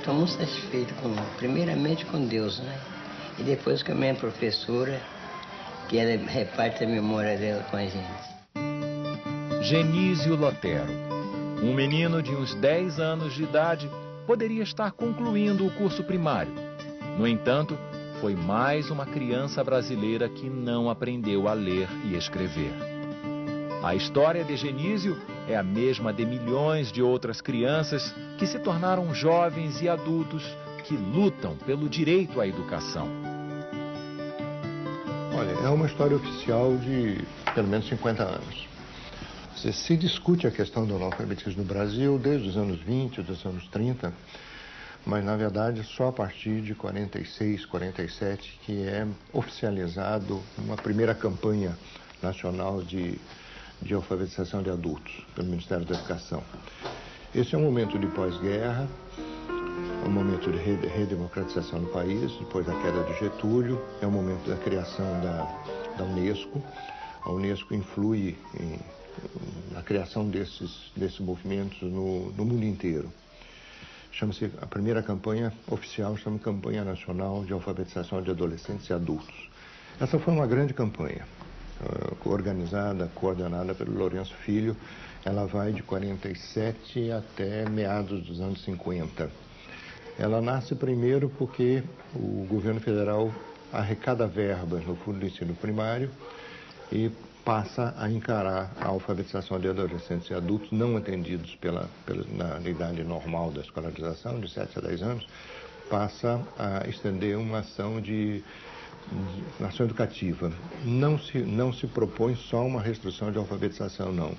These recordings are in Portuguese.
estou muito satisfeito, primeiramente com Deus, né? E depois com a minha professora, que ela reparte a memória dela com a gente. Genísio Lotero, um menino de uns 10 anos de idade, poderia estar concluindo o curso primário. No entanto, foi mais uma criança brasileira que não aprendeu a ler e escrever. A história de Genísio é a mesma de milhões de outras crianças que se tornaram jovens e adultos que lutam pelo direito à educação. Olha, é uma história oficial de pelo menos 50 anos. Se discute a questão do analfabetismo no Brasil desde os anos 20, dos anos 30, mas na verdade só a partir de 46, 47 que é oficializado uma primeira campanha nacional de alfabetização de adultos pelo Ministério da Educação. Esse é um momento de pós-guerra, um momento de redemocratização do país, depois da queda de Getúlio, é um momento da criação da Unesco. A Unesco influi na criação desses movimentos no mundo inteiro. Chama-se, a primeira campanha oficial chama Campanha Nacional de Alfabetização de Adolescentes e Adultos. Essa foi uma grande campanha, organizada, coordenada pelo Lourenço Filho. Ela vai de 47 até meados dos anos 50. Ela nasce primeiro porque o governo federal arrecada verbas no Fundo do Ensino Primário e passa a encarar a alfabetização de adolescentes e adultos não atendidos na idade normal da escolarização, de 7 a 10 anos, passa a estender uma ação de ação educativa. Não se propõe só uma restrição de alfabetização, não.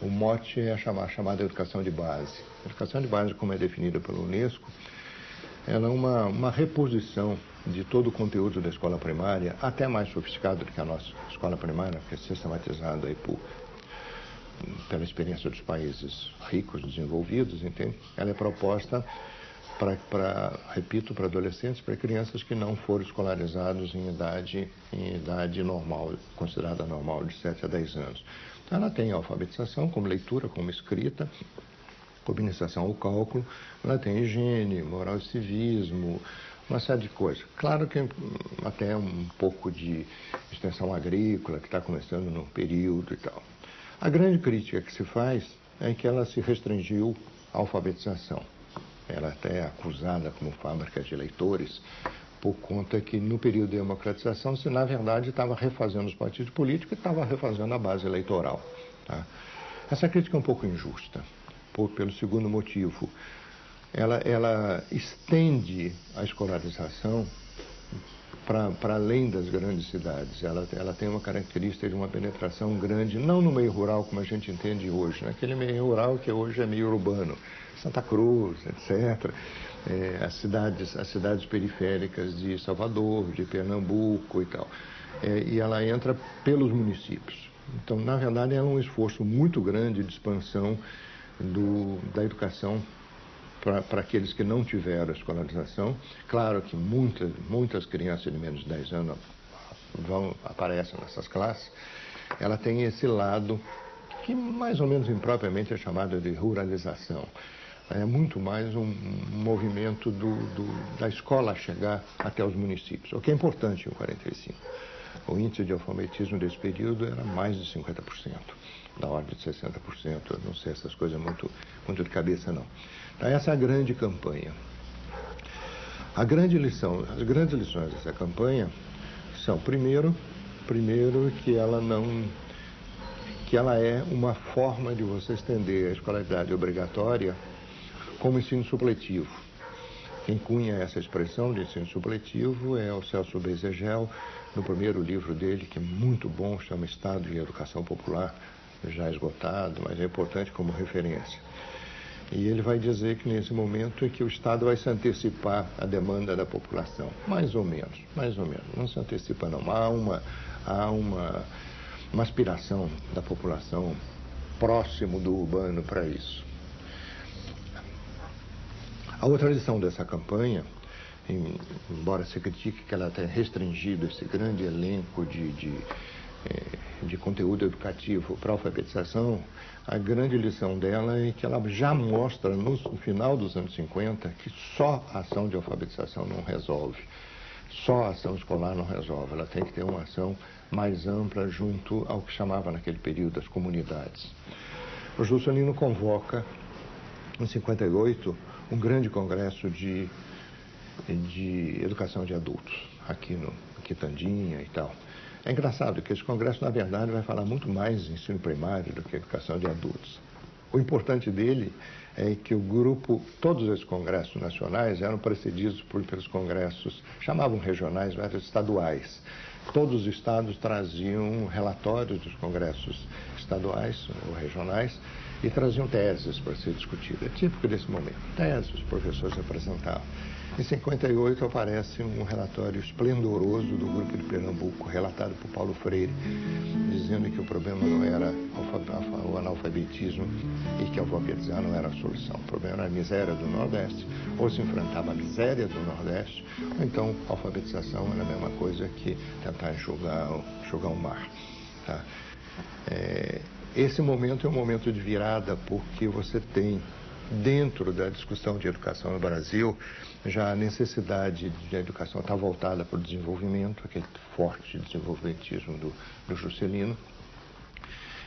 O mote é a chamada educação de base. A educação de base, como é definida pela Unesco, ela é uma reposição de todo o conteúdo da escola primária, até mais sofisticado do que a nossa escola primária, que é sistematizada aí pela experiência dos países ricos, desenvolvidos, entende? Ela é proposta repito, para adolescentes, para crianças que não foram escolarizados em idade normal, considerada normal, de 7 a 10 anos. Então, ela tem alfabetização, como leitura, como escrita, como iniciação ao cálculo, ela tem higiene, moral e civismo, uma série de coisas. Claro que até um pouco de extensão agrícola, que está começando no período e tal. A grande crítica que se faz é que ela se restringiu à alfabetização. Ela até é acusada como fábrica de eleitores, por conta que no período de democratização se na verdade estava refazendo os partidos políticos e estava refazendo a base eleitoral. Tá? Essa crítica é um pouco injusta, pelo segundo motivo. Ela estende a escolarização para além das grandes cidades. Ela tem uma característica de uma penetração grande, não no meio rural como a gente entende hoje, naquele meio rural que hoje é meio urbano, Santa Cruz, etc. As cidades periféricas de Salvador, de Pernambuco e tal. E ela entra pelos municípios. Então, na verdade, é um esforço muito grande de expansão da educação para aqueles que não tiveram a escolarização. Claro que muitas crianças de menos de 10 anos aparecem nessas classes. Ela tem esse lado que mais ou menos impropriamente é chamado de ruralização. É muito mais um movimento da escola chegar até os municípios, o que é importante em 45. O índice de alfabetismo desse período era mais de 50%, da ordem de 60%, eu não sei essas coisas muito de cabeça não. Então essa é a grande campanha. As grandes lições dessa campanha são, primeiro que ela é uma forma de você estender a escolaridade obrigatória como ensino supletivo. Quem cunha essa expressão de ensino supletivo é o Celso Bezegel, no primeiro livro dele, que é muito bom, chama Estado e Educação Popular, já esgotado, mas é importante como referência. E ele vai dizer que nesse momento é que o Estado vai se antecipar à demanda da população. Mais ou menos. Não se antecipa não. Há uma aspiração da população próximo do urbano para isso. A outra lição dessa campanha, embora se critique que ela tenha restringido esse grande elenco de conteúdo educativo para alfabetização, a grande lição dela é que ela já mostra, no final dos anos 50, que só a ação de alfabetização não resolve. Só a ação escolar não resolve. Ela tem que ter uma ação mais ampla junto ao que chamava naquele período as comunidades. O Juscelino convoca, em 58, um grande congresso de educação de adultos, aqui no Quitandinha e tal. É engraçado que esse congresso, na verdade, vai falar muito mais de ensino primário do que educação de adultos. O importante dele é que o grupo, todos esses congressos nacionais eram precedidos pelos congressos, chamavam regionais, mas estaduais. Todos os estados traziam relatórios dos congressos estaduais ou regionais e traziam teses para ser discutidas. É típico desse momento. Teses, os professores apresentavam. Em 58 aparece um relatório esplendoroso do Grupo de Pernambuco, relatado por Paulo Freire, dizendo que o problema não era o analfabetismo e que alfabetizar não era a solução. O problema era a miséria do Nordeste, ou se enfrentava a miséria do Nordeste, ou então a alfabetização era a mesma coisa que tentar enxugar o mar. Tá? Esse momento é um momento de virada, porque você tem, dentro da discussão de educação no Brasil, já a necessidade de a educação estar voltada para o desenvolvimento, aquele forte desenvolvimentismo do Juscelino,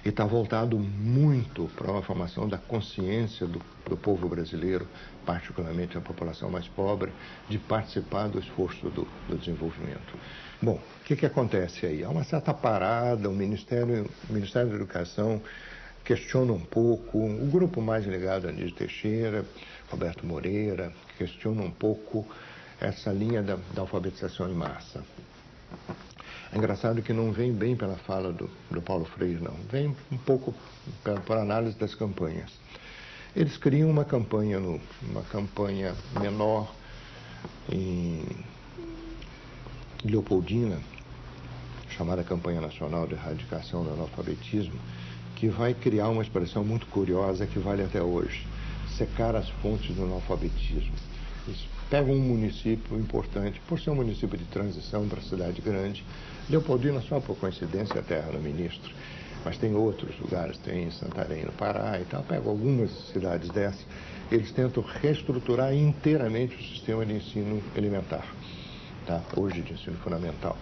e está voltado muito para a formação da consciência do povo brasileiro, particularmente a população mais pobre, de participar do esforço do desenvolvimento. Bom, o que acontece aí? Há uma certa parada, o Ministério da Educação questiona um pouco, o grupo mais ligado a Anísio Teixeira, Roberto Moreira, questiona um pouco essa linha da alfabetização em massa. É engraçado que não vem bem pela fala do Paulo Freire, não. Vem um pouco por análise das campanhas. Eles criam uma campanha menor em Leopoldina, chamada Campanha Nacional de Erradicação do Analfabetismo, que vai criar uma expressão muito curiosa que vale até hoje: secar as fontes do analfabetismo. Eles pegam um município importante, por ser um município de transição para cidade grande. Leopoldina, só por coincidência, é a terra do ministro, mas tem outros lugares, tem Santarém no Pará e tal. Pegam algumas cidades dessas, eles tentam reestruturar inteiramente o sistema de ensino elementar, tá? Hoje de ensino fundamental.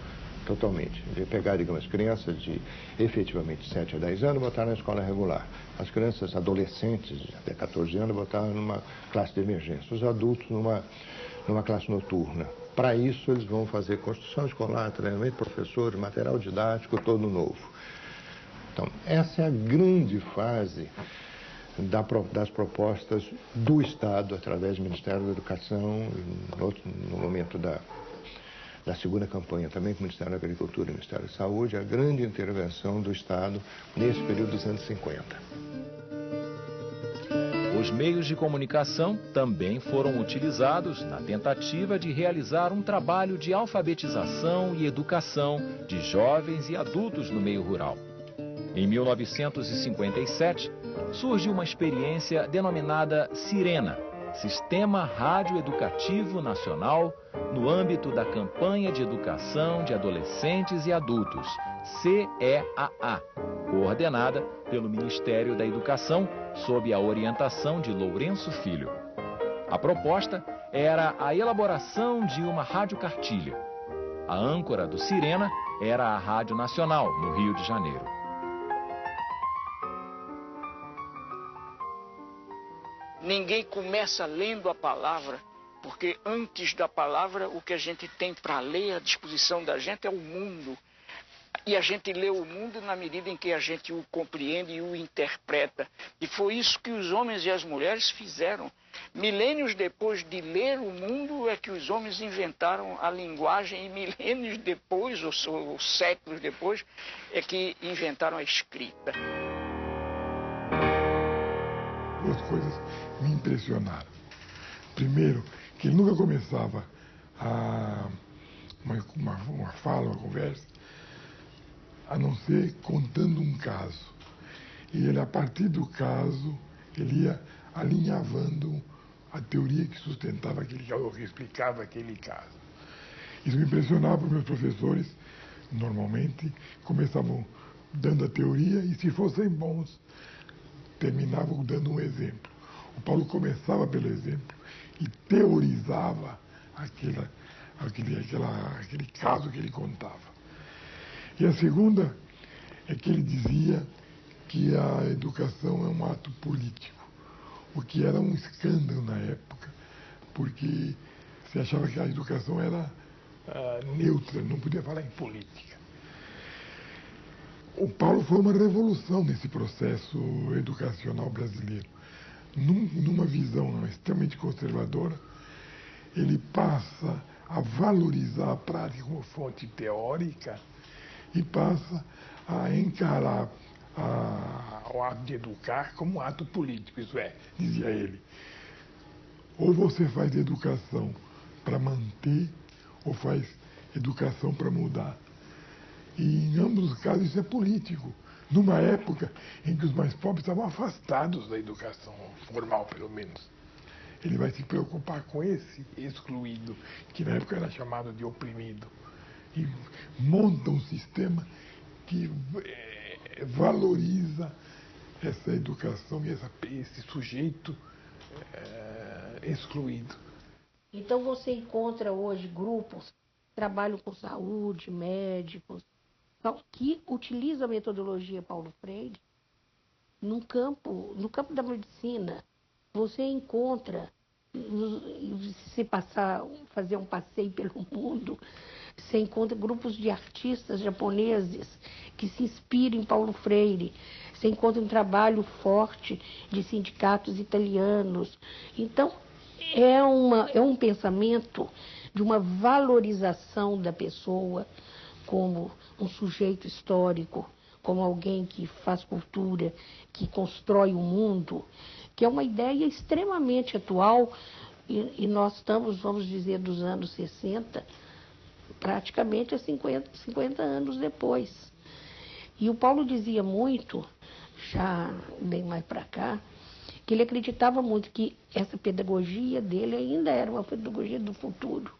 Totalmente. De pegar, digamos, crianças de efetivamente 7 a 10 anos e botar na escola regular. As crianças adolescentes de até 14 anos botar numa classe de emergência. Os adultos numa classe noturna. Para isso, eles vão fazer construção escolar, treinamento de professores, material didático, todo novo. Então, essa é a grande fase das propostas do Estado, através do Ministério da Educação, no momento da segunda campanha, também com o Ministério da Agricultura e o Ministério da Saúde, a grande intervenção do Estado nesse período dos anos 50. Os meios de comunicação também foram utilizados na tentativa de realizar um trabalho de alfabetização e educação de jovens e adultos no meio rural. Em 1957, surge uma experiência denominada Sirena, Sistema Radioeducativo Nacional, no âmbito da Campanha de Educação de Adolescentes e Adultos, CEAA, coordenada pelo Ministério da Educação, sob a orientação de Lourenço Filho. A proposta era a elaboração de uma radiocartilha. A âncora do Sirena era a Rádio Nacional, no Rio de Janeiro. Ninguém começa lendo a palavra, porque antes da palavra o que a gente tem para ler à disposição da gente é o mundo. E a gente lê o mundo na medida em que a gente o compreende e o interpreta. E foi isso que os homens e as mulheres fizeram. Milênios depois de ler o mundo é que os homens inventaram a linguagem, e milênios depois, ou séculos depois, é que inventaram a escrita. Duas coisas me impressionaram. Primeiro, que ele nunca começava uma fala, uma conversa, a não ser contando um caso. E ele, a partir do caso, ele ia alinhavando a teoria que sustentava aquele caso, ou que explicava aquele caso. Isso me impressionava, porque meus professores normalmente, começavam dando a teoria e, se fossem bons, terminavam dando um exemplo. O Paulo começava pelo exemplo e teorizava aquele caso que ele contava. E a segunda é que ele dizia que a educação é um ato político, o que era um escândalo na época, porque se achava que a educação era neutra, não podia falar em política. O Paulo foi uma revolução nesse processo educacional brasileiro. Numa visão extremamente conservadora, ele passa a valorizar a prática como fonte teórica e passa a encarar o ato de educar como um ato político. Isso é, dizia ele, ou você faz educação para manter ou faz educação para mudar. E em ambos os casos isso é político. Numa época em que os mais pobres estavam afastados da educação formal, pelo menos. Ele vai se preocupar com esse excluído, que na época era chamado de oprimido. E monta um sistema que valoriza essa educação e esse sujeito excluído. Então você encontra hoje grupos que trabalham com saúde, médicos, que utilizam a metodologia Paulo Freire no campo da medicina. Você encontra, se fazer um passeio pelo mundo, você encontra grupos de artistas japoneses que se inspiram em Paulo Freire. Você encontra um trabalho forte de sindicatos italianos. Então, é um pensamento de uma valorização da pessoa como um sujeito histórico, como alguém que faz cultura, que constrói o mundo, que é uma ideia extremamente atual, e nós estamos, vamos dizer, dos anos 60, praticamente a 50 anos depois. E o Paulo dizia muito, já bem mais para cá, que ele acreditava muito que essa pedagogia dele ainda era uma pedagogia do futuro.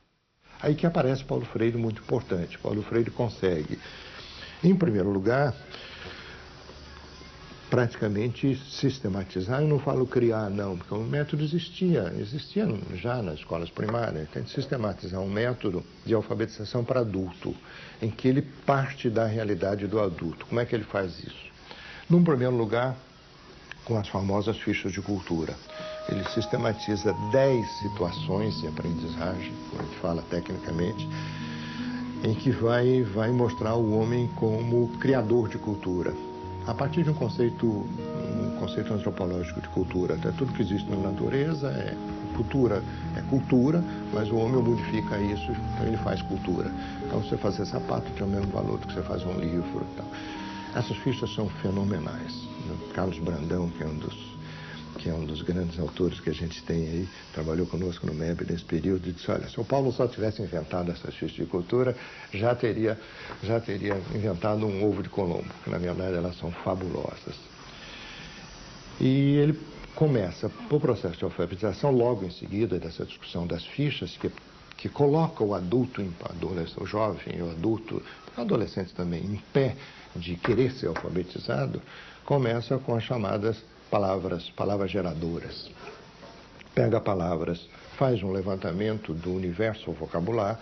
Aí que aparece Paulo Freire, muito importante. Paulo Freire consegue, em primeiro lugar, praticamente sistematizar. Eu não falo criar, não, porque o método existia já nas escolas primárias. Tem que sistematizar um método de alfabetização para adulto, em que ele parte da realidade do adulto. Como é que ele faz isso? Num primeiro lugar, com as famosas fichas de cultura. Ele sistematiza 10 situações de aprendizagem, como a gente fala tecnicamente, em que vai mostrar o homem como criador de cultura. A partir de um conceito antropológico de cultura. Até tudo que existe na natureza é cultura, mas o homem modifica isso, então ele faz cultura. Então, você fazer sapato tem o mesmo valor do que você faz um livro. Então, essas fichas são fenomenais. Carlos Brandão, que é um dos grandes autores que a gente tem aí, trabalhou conosco no MEB nesse período, e disse, olha, se o Paulo só tivesse inventado essas fichas de cultura, já teria inventado um ovo de Colombo, que na verdade elas são fabulosas. E ele começa o processo de alfabetização logo em seguida dessa discussão das fichas, que coloca o adulto, o jovem, o adulto, o adolescente também, em pé de querer ser alfabetizado, começa com as chamadas palavras geradoras. Pega palavras, faz um levantamento do universo vocabular,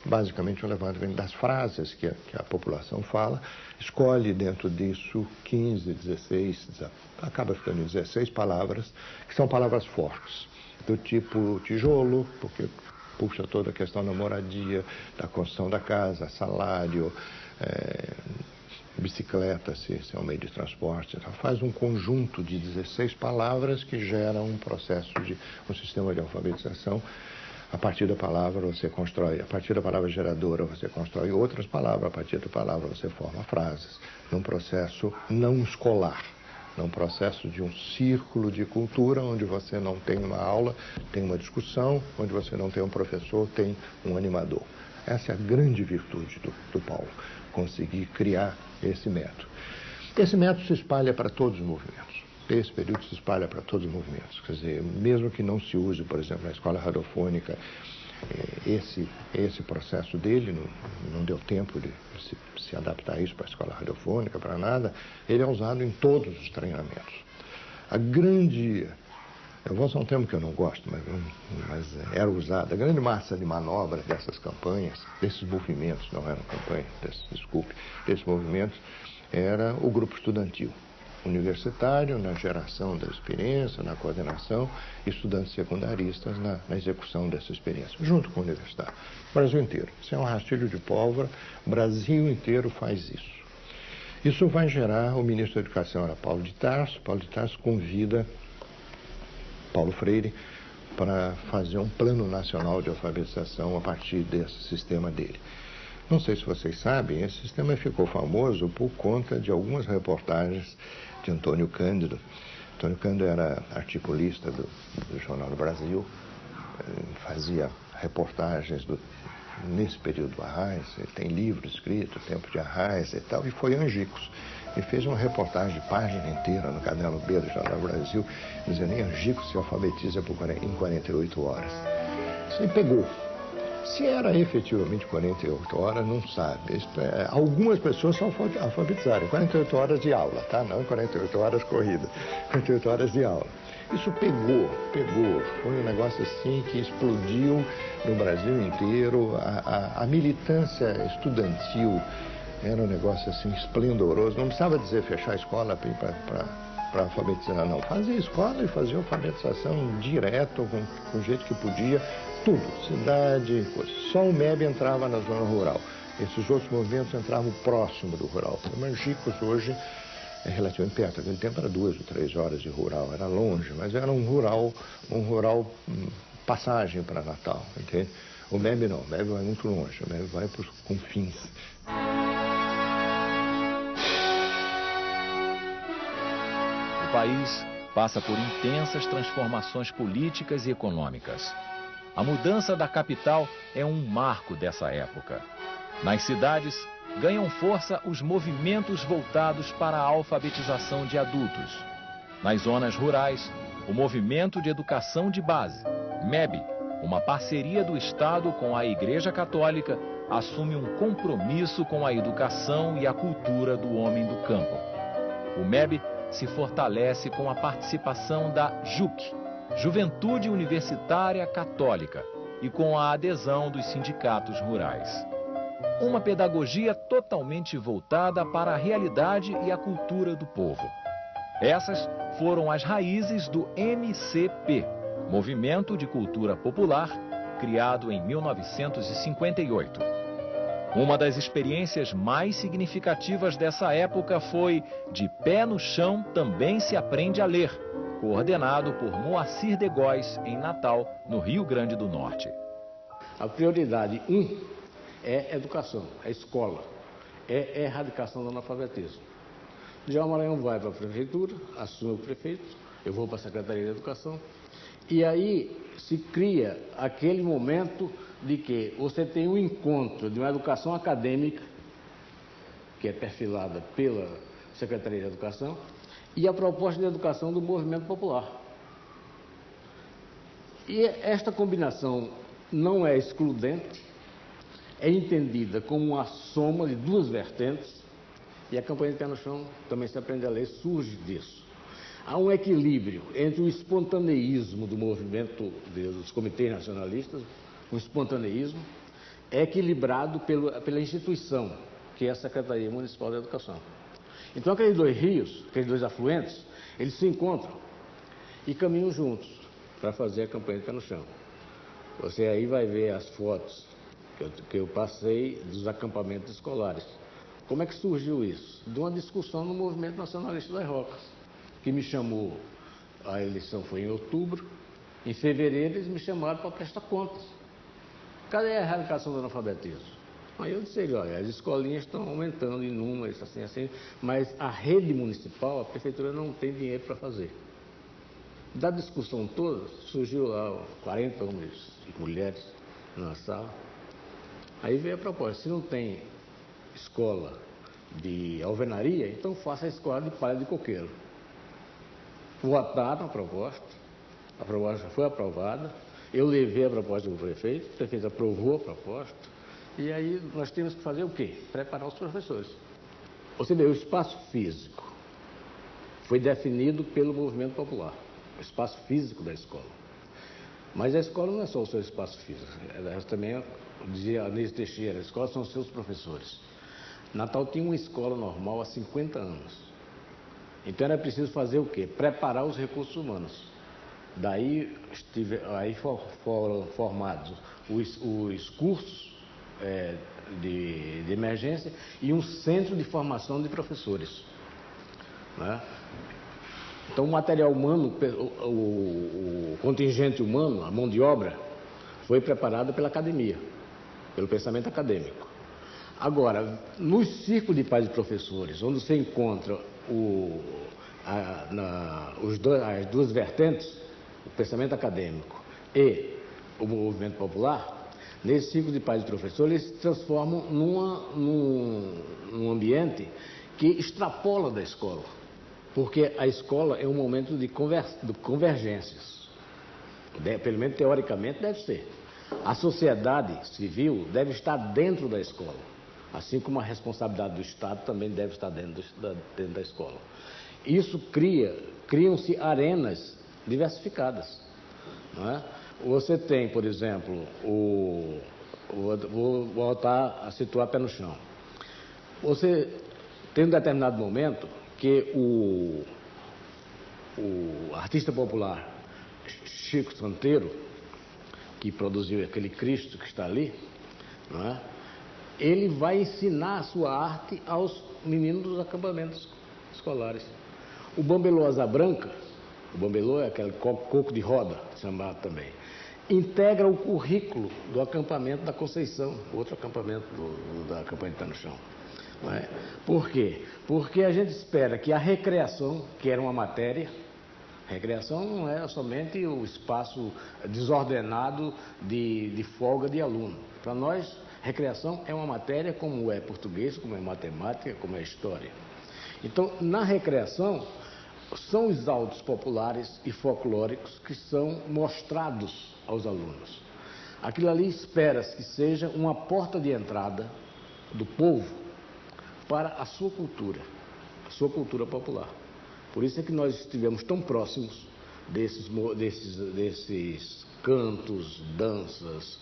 basicamente um levantamento das frases que a população fala, escolhe dentro disso 15, 16, acaba ficando 16 palavras, que são palavras fortes, do tipo tijolo, porque puxa toda a questão da moradia, da construção da casa, salário, bicicleta, se é um meio de transporte. Então, faz um conjunto de 16 palavras que geram um processo de um sistema de alfabetização. A partir da palavra você constrói, a partir da palavra geradora você constrói outras palavras, a partir da palavra você forma frases, num processo não escolar, num processo de um círculo de cultura, onde você não tem uma aula, tem uma discussão, onde você não tem um professor, tem um animador. Essa é a grande virtude do Paulo, conseguir criar esse método. Esse método se espalha para todos os movimentos. Esse período se espalha para todos os movimentos. Quer dizer, mesmo que não se use, por exemplo, na escola radiofônica, Esse processo dele não deu tempo de se adaptar a isso para a escola radiofônica, para nada. Ele é usado em todos os treinamentos. Eu vou usar um termo que eu não gosto, mas era usado. A grande massa de manobra dessas campanhas, desses movimentos, não eram campanhas, desses movimentos, era o grupo estudantil. Universitário, na geração da experiência, na coordenação, estudantes secundaristas na execução dessa experiência, junto com o universitário. O Brasil inteiro. Isso é um rastilho de pólvora, o Brasil inteiro faz isso. Isso vai gerar, o ministro da Educação era Paulo de Tarso convida Paulo Freire para fazer um plano nacional de alfabetização a partir desse sistema dele. Não sei se vocês sabem, esse sistema ficou famoso por conta de algumas reportagens de Antônio Cândido. Antônio Cândido era articulista do Jornal do Brasil, fazia reportagens nesse período do Arraiz, ele tem livro escrito, Tempo de Arraiz e tal, e foi Angicos. Ele fez uma reportagem de página inteira no Caderno B do Jornal do Brasil, dizendo que Angicos se alfabetiza em 48 horas. Isso aí pegou. Se era efetivamente 48 horas, não sabe. Algumas pessoas são alfabetizadas, 48 horas de aula, tá? Não 48 horas corrida, 48 horas de aula. Isso pegou. Foi um negócio assim que explodiu no Brasil inteiro. A militância estudantil era um negócio assim esplendoroso. Não precisava dizer fechar a escola para alfabetizar, não. Fazia escola e fazia alfabetização direto, com o jeito que podia. Tudo, cidade, coisa. Só o MEB entrava na zona rural. Esses outros movimentos entravam próximo do rural. O Angicos hoje é relativamente perto. Naquele tempo era 2 ou 3 horas de rural, era longe, mas era um rural passagem para Natal, entende? O MEB não, o MEB vai muito longe, o MEB vai para os confins. O país passa por intensas transformações políticas e econômicas. A mudança da capital é um marco dessa época. Nas cidades, ganham força os movimentos voltados para a alfabetização de adultos. Nas zonas rurais, o Movimento de Educação de Base, MEB, uma parceria do Estado com a Igreja Católica, assume um compromisso com a educação e a cultura do homem do campo. O MEB se fortalece com a participação da JUC, Juventude Universitária Católica, e com a adesão dos sindicatos rurais. Uma pedagogia totalmente voltada para a realidade e a cultura do povo. Essas foram as raízes do MCP, Movimento de Cultura Popular, criado em 1958. Uma das experiências mais significativas dessa época foi De Pé no Chão Também Se Aprende a Ler, coordenado por Moacir de Góes, em Natal, no Rio Grande do Norte. A prioridade 1 é educação, é escola, é erradicação do analfabetismo. Já o Maranhão vai para a prefeitura, assume o prefeito, eu vou para a Secretaria de Educação, e aí se cria aquele momento de que você tem um encontro de uma educação acadêmica, que é perfilada pela Secretaria de Educação, e a proposta de educação do movimento popular. E esta combinação não é excludente, é entendida como uma soma de duas vertentes, e a campanha de Pé no Chão Também Se Aprende a Ler surge disso. Há um equilíbrio entre o espontaneísmo do movimento dos comitês nacionalistas, o espontaneísmo é equilibrado pela instituição, que é a Secretaria Municipal de Educação. Então, aqueles dois rios, aqueles dois afluentes, eles se encontram e caminham juntos para fazer a campanha de Pé no Chão. Você aí vai ver as fotos que eu passei dos acampamentos escolares. Como é que surgiu isso? De uma discussão no Movimento Nacionalista das Rocas, que me chamou, a eleição foi em outubro, em fevereiro eles me chamaram para prestar contas. Cadê a erradicação do analfabetismo? Aí eu disse, olha, as escolinhas estão aumentando em números, assim, mas a rede municipal, a prefeitura não tem dinheiro para fazer. Da discussão toda, surgiu lá 40 homens e mulheres na sala. Aí veio a proposta, se não tem escola de alvenaria, então faça a escola de palha de coqueiro. Votaram a proposta foi aprovada, Eu levei a proposta do prefeito, o prefeito aprovou a proposta, e aí nós temos que fazer o quê? Preparar os professores. Você vê, o espaço físico foi definido pelo movimento popular, o espaço físico da escola. Mas a escola não é só o seu espaço físico, ela também, dizia Anísio Teixeira, a escola são os seus professores. Natal tinha uma escola normal há 50 anos. Então era preciso fazer o quê? Preparar os recursos humanos. Daí foram formados os cursos de emergência e um centro de formação de professores, né? Então, o material humano, o contingente humano, a mão de obra, foi preparada pela academia, pelo pensamento acadêmico. Agora, nos círculos de pais e professores, onde você encontra as duas vertentes, o pensamento acadêmico e o movimento popular, nesse círculo de pais e professores, eles se transformam num ambiente que extrapola da escola. Porque a escola é um momento de convergências. Pelo menos teoricamente deve ser. A sociedade civil deve estar dentro da escola, assim como a responsabilidade do Estado também deve estar dentro da escola. Isso criam-se arenas diversificadas, não é? Você tem, por exemplo, vou voltar a situar pé no chão. Você tem um determinado momento que o artista popular Chico Santeiro, que produziu aquele Cristo que está ali, não é? Ele vai ensinar a sua arte aos meninos dos acampamentos escolares. O Bambelô Asa Branca, o Bambelô é aquele coco de roda, chamado também, integra o currículo do acampamento da Conceição, outro acampamento da campanha de Pé no Chão. Não é? Por quê? Porque a gente espera que a recreação, que era uma matéria, recreação não é somente o espaço desordenado de folga de aluno. Para nós, recreação é uma matéria como é português, como é matemática, como é história. Então, na recreação, são os autos populares e folclóricos que são mostrados aos alunos. Aquilo ali espera-se que seja uma porta de entrada do povo para a sua cultura popular. Por isso é que nós estivemos tão próximos desses cantos, danças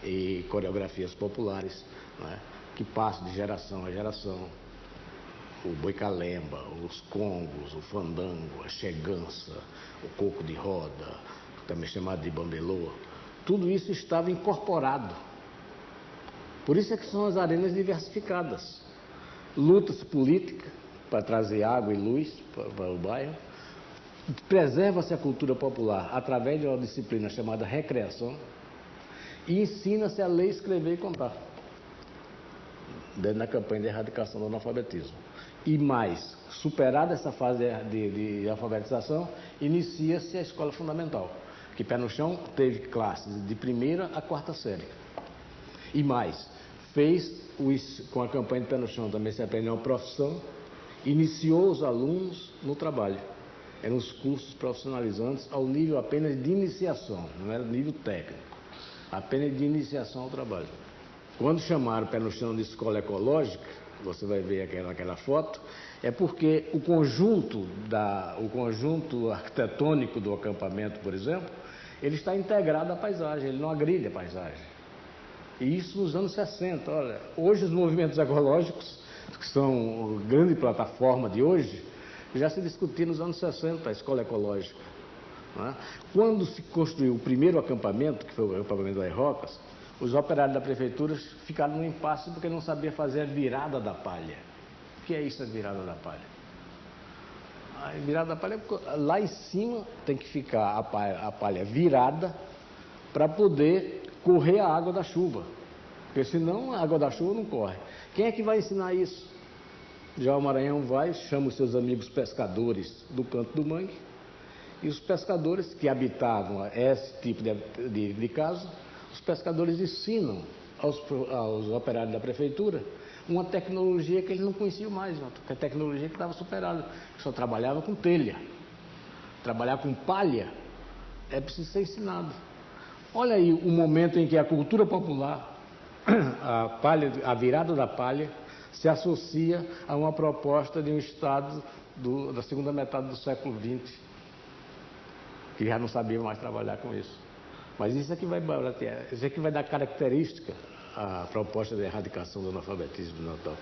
e coreografias populares, não é? Que passam de geração a geração. O boi-calemba, os congos, o fandango, a chegança, o coco de roda, também chamado de bambelô, tudo isso estava incorporado. Por isso é que são as arenas diversificadas. Luta-se política para trazer água e luz para o bairro, preserva-se a cultura popular através de uma disciplina chamada recreação e ensina-se a ler, escrever e contar, dentro da campanha de erradicação do analfabetismo. E mais, superada essa fase de alfabetização, inicia-se a escola fundamental, que Pé no Chão teve classes de 1ª a 4ª série. E mais, com a campanha de Pé no Chão também se aprendeu uma profissão, iniciou os alunos no trabalho. Eram os cursos profissionalizantes ao nível apenas de iniciação, não era nível técnico, apenas de iniciação ao trabalho. Quando chamaram Pé no Chão de escola ecológica, você vai ver aquela foto, é porque o conjunto arquitetônico do acampamento, por exemplo, ele está integrado à paisagem, ele não agride a paisagem. E isso nos anos 60, olha, hoje os movimentos ecológicos, que são a grande plataforma de hoje, já se discutia nos anos 60, a escola ecológica. Não é? Quando se construiu o primeiro acampamento, que foi o acampamento das Rocas, os operários da prefeitura ficaram num impasse porque não sabiam fazer a virada da palha. O que é isso, a virada da palha? A virada da palha, lá em cima tem que ficar a palha virada para poder correr a água da chuva, porque senão a água da chuva não corre. Quem é que vai ensinar isso? Já o Maranhão vai, chama os seus amigos pescadores do canto do mangue, e os pescadores que habitavam esse tipo de casa, os pescadores ensinam aos operários da prefeitura uma tecnologia que eles não conheciam mais, uma tecnologia que estava superada, que só trabalhava com telha. Trabalhar com palha é preciso ser ensinado. Olha aí o momento em que a cultura popular, a virada da palha, se associa a uma proposta de um Estado da segunda metade do século XX, que já não sabia mais trabalhar com isso. Mas isso é que vai dar característica à proposta de erradicação do analfabetismo do Natal.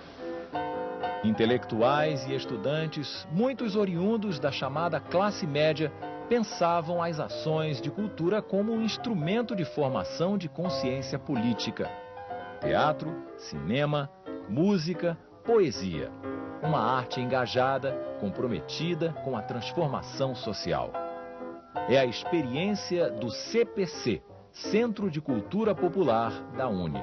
Intelectuais e estudantes, muitos oriundos da chamada classe média, pensavam as ações de cultura como um instrumento de formação de consciência política. Teatro, cinema, música, poesia. Uma arte engajada, comprometida com a transformação social. É a experiência do CPC, Centro de Cultura Popular da UNE.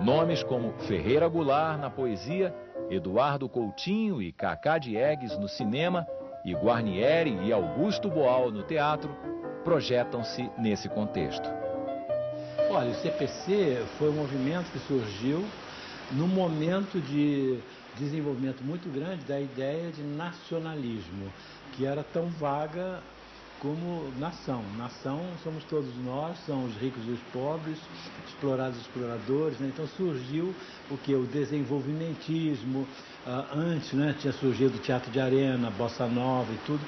Nomes como Ferreira Goulart na poesia, Eduardo Coutinho e Cacá Diegues no cinema, e Guarnieri e Augusto Boal no teatro, projetam-se nesse contexto. Olha, o CPC foi um movimento que surgiu num momento de desenvolvimento muito grande da ideia de nacionalismo, que era tão vaga como nação. Nação somos todos nós, são os ricos e os pobres, explorados e exploradores, né? Então surgiu o que? O desenvolvimentismo. Antes, né, tinha surgido o teatro de arena, a bossa nova e tudo.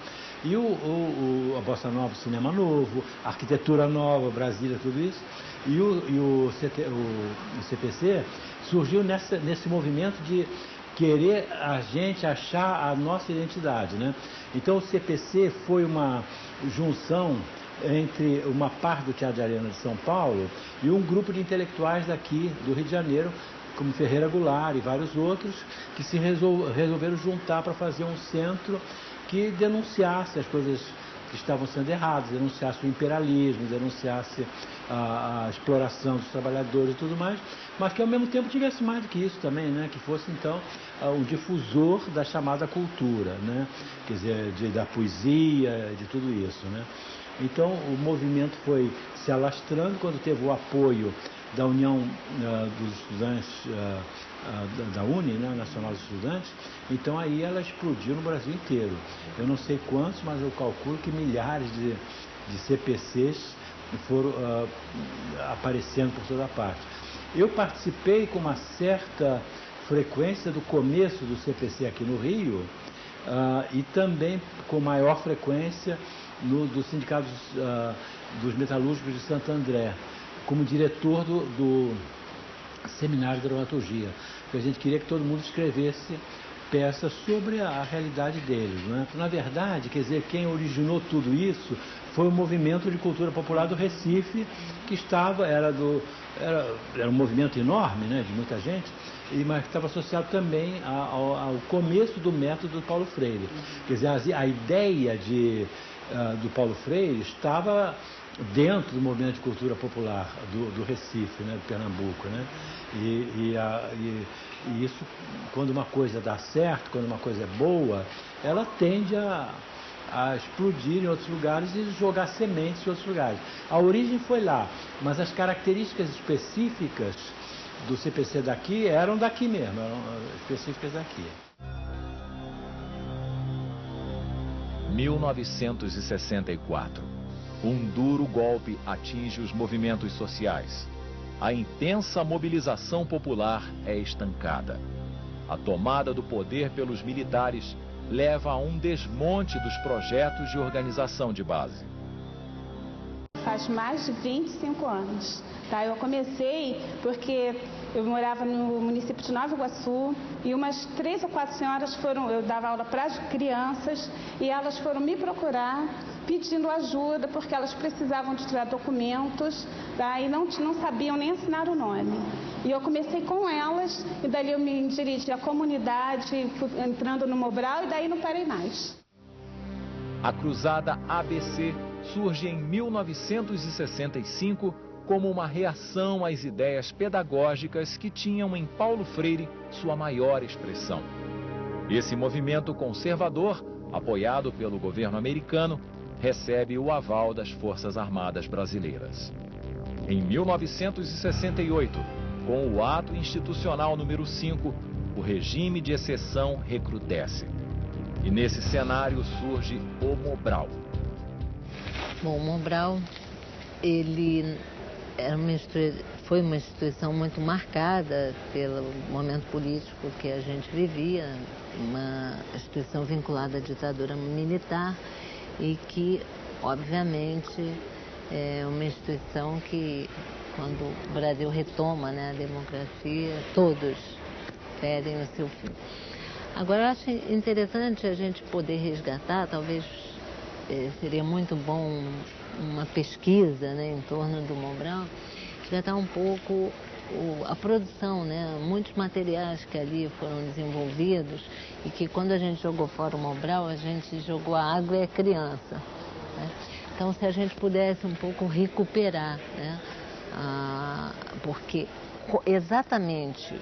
E a bossa nova, o cinema novo, a arquitetura nova, Brasília, tudo isso. E o CPC surgiu nesse movimento de querer a gente achar a nossa identidade, né? Então o CPC foi uma junção entre uma parte do Teatro de Arena de São Paulo e um grupo de intelectuais daqui do Rio de Janeiro, como Ferreira Goulart e vários outros, que se resolveram juntar para fazer um centro que denunciasse as coisas que estavam sendo erradas, denunciasse o imperialismo, denunciasse a exploração dos trabalhadores e tudo mais, mas que ao mesmo tempo tivesse mais do que isso também, né? Que fosse então um difusor da chamada cultura, né? Quer dizer, da poesia, de tudo isso, né? Então o movimento foi se alastrando quando teve o apoio da União dos Estudantes da UNE, né, Nacional dos Estudantes. Então aí ela explodiu no Brasil inteiro. Eu não sei quantos, mas eu calculo que milhares de CPCs foram aparecendo por toda parte. Eu participei com uma certa frequência do começo do CPC aqui no Rio e também com maior frequência do Sindicato dos Metalúrgicos de Santo André, como diretor do Seminário de Dramaturgia, porque a gente queria que todo mundo escrevesse peças sobre a realidade deles, né? Na verdade, quer dizer, quem originou tudo isso foi o movimento de cultura popular do Recife, que era um movimento enorme, né, de muita gente, mas que estava associado também ao começo do método do Paulo Freire. Quer dizer, a ideia do Paulo Freire estava dentro do movimento de cultura popular do Recife, né, do Pernambuco, né? E isso, quando uma coisa dá certo, quando uma coisa é boa, ela tende a explodir em outros lugares e jogar sementes em outros lugares. A origem foi lá, mas as características específicas do CPC daqui eram daqui mesmo, eram específicas daqui. 1964. Um duro golpe atinge os movimentos sociais. A intensa mobilização popular é estancada. A tomada do poder pelos militares leva a um desmonte dos projetos de organização de base. Faz mais de 25 anos. Tá? Eu comecei porque eu morava no município de Nova Iguaçu e umas 3 ou 4 senhoras eu dava aula para as crianças e elas foram me procurar pedindo ajuda porque elas precisavam de tirar documentos, tá? E não sabiam nem assinar o nome. E eu comecei com elas e dali eu me dirigi à comunidade, entrando no Mobral e daí não parei mais. A Cruzada ABC surge em 1965 como uma reação às ideias pedagógicas que tinham em Paulo Freire sua maior expressão. Esse movimento conservador, apoiado pelo governo americano, recebe o aval das Forças Armadas Brasileiras. Em 1968, com o Ato Institucional número 5, o regime de exceção recrudesce. E nesse cenário surge o Mobral. Bom, o Mobral ele foi uma instituição muito marcada pelo momento político que a gente vivia, uma instituição vinculada à ditadura militar e que, obviamente, é uma instituição que, quando o Brasil retoma, né, a democracia, todos pedem o seu fim. Agora, eu acho interessante a gente poder resgatar, talvez seria muito bom uma pesquisa, né, em torno do Mobral, resgatar um pouco a produção, né, muitos materiais que ali foram desenvolvidos e que quando a gente jogou fora o Mobral, a gente jogou a água e a criança, né? Então, se a gente pudesse um pouco recuperar, né, porque exatamente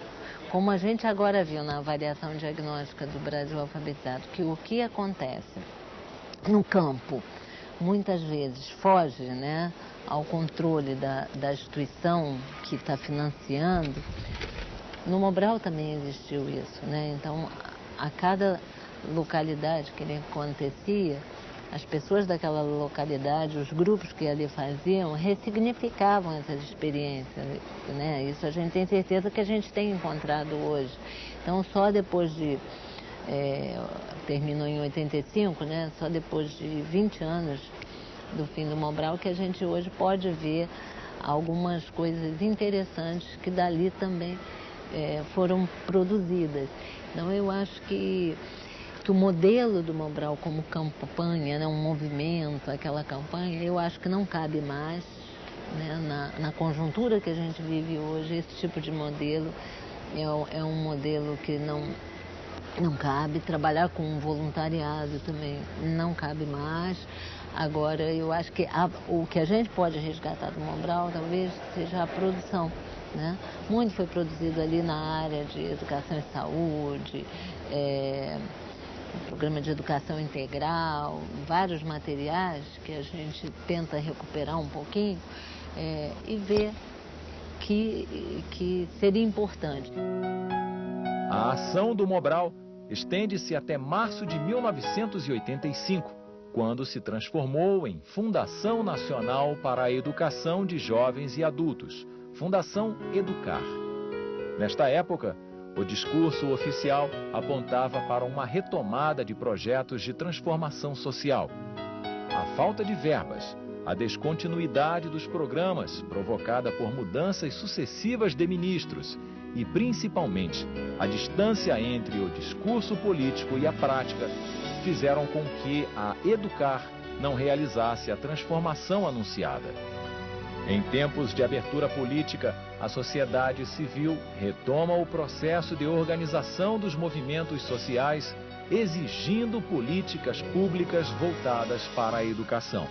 como a gente agora viu na avaliação diagnóstica do Brasil alfabetizado, que o que acontece no campo muitas vezes foge, né, ao controle da instituição que está financiando, no Mobral também existiu isso, né? Então, a cada localidade que ele acontecia, as pessoas daquela localidade, os grupos que ali faziam, ressignificavam essas experiências, né? Isso a gente tem certeza que a gente tem encontrado hoje. Então, só depois de... terminou em 85, né? Só depois de 20 anos do fim do Mobral que a gente hoje pode ver algumas coisas interessantes que dali também foram produzidas. Então, eu acho que o modelo do Mobral como campanha, né, um movimento, aquela campanha, eu acho que não cabe mais, né, na conjuntura que a gente vive hoje. Esse tipo de modelo é um modelo que não cabe. Trabalhar com voluntariado também não cabe mais. Agora, eu acho que o que a gente pode resgatar do Mobral talvez seja a produção, né? Muito foi produzido ali na área de educação e saúde, programa de educação integral, vários materiais que a gente tenta recuperar um pouquinho e ver que seria importante. A ação do Mobral estende-se até março de 1985, quando se transformou em Fundação Nacional para a Educação de Jovens e Adultos, Fundação Educar. Nesta época, o discurso oficial apontava para uma retomada de projetos de transformação social. A falta de verbas, a descontinuidade dos programas provocada por mudanças sucessivas de ministros e, principalmente, a distância entre o discurso político e a prática fizeram com que a Educar não realizasse a transformação anunciada. Em tempos de abertura política, a sociedade civil retoma o processo de organização dos movimentos sociais, exigindo políticas públicas voltadas para a educação.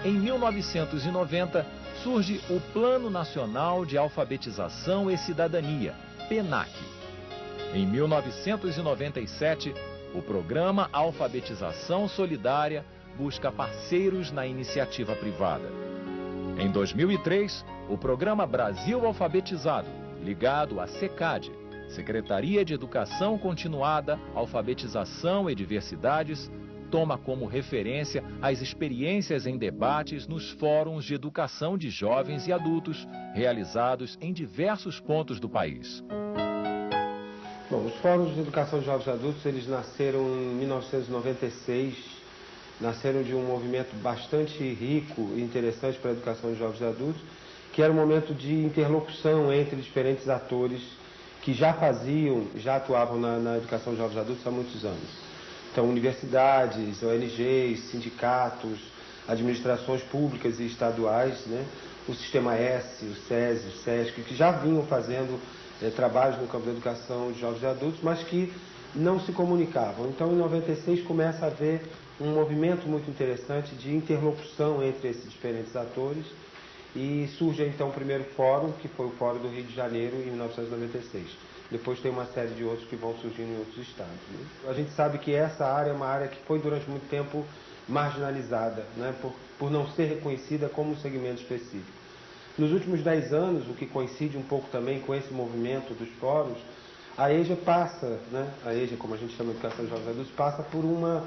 Em 1990, surge o Plano Nacional de Alfabetização e Cidadania, PNAC. Em 1997, o Programa Alfabetização Solidária busca parceiros na iniciativa privada. Em 2003, o Programa Brasil Alfabetizado, ligado à SECAD, Secretaria de Educação Continuada, Alfabetização e Diversidades, toma como referência as experiências em debates nos fóruns de educação de jovens e adultos, realizados em diversos pontos do país. Bom, os fóruns de educação de jovens e adultos, eles nasceram em 1996, nasceram de um movimento bastante rico e interessante para a educação de jovens e adultos, que era um momento de interlocução entre diferentes atores que já atuavam na educação de jovens e adultos há muitos anos. Então, universidades, ONGs, sindicatos, administrações públicas e estaduais, né? O Sistema S, o SESI, o SESC, que já vinham fazendo trabalhos no campo da educação de jovens e adultos, mas que não se comunicavam. Então, em 96, começa a haver um movimento muito interessante de interlocução entre esses diferentes atores e surge, então, o primeiro fórum, que foi o Fórum do Rio de Janeiro, em 1996. Depois tem uma série de outros que vão surgindo em outros estados, né? A gente sabe que essa área é uma área que foi durante muito tempo marginalizada, né? Por não ser reconhecida como um segmento específico. Nos últimos 10 anos, o que coincide um pouco também com esse movimento dos fóruns, a EJA passa, né? A EJA, como a gente chama de Educação de Jovens Adultos, passa por um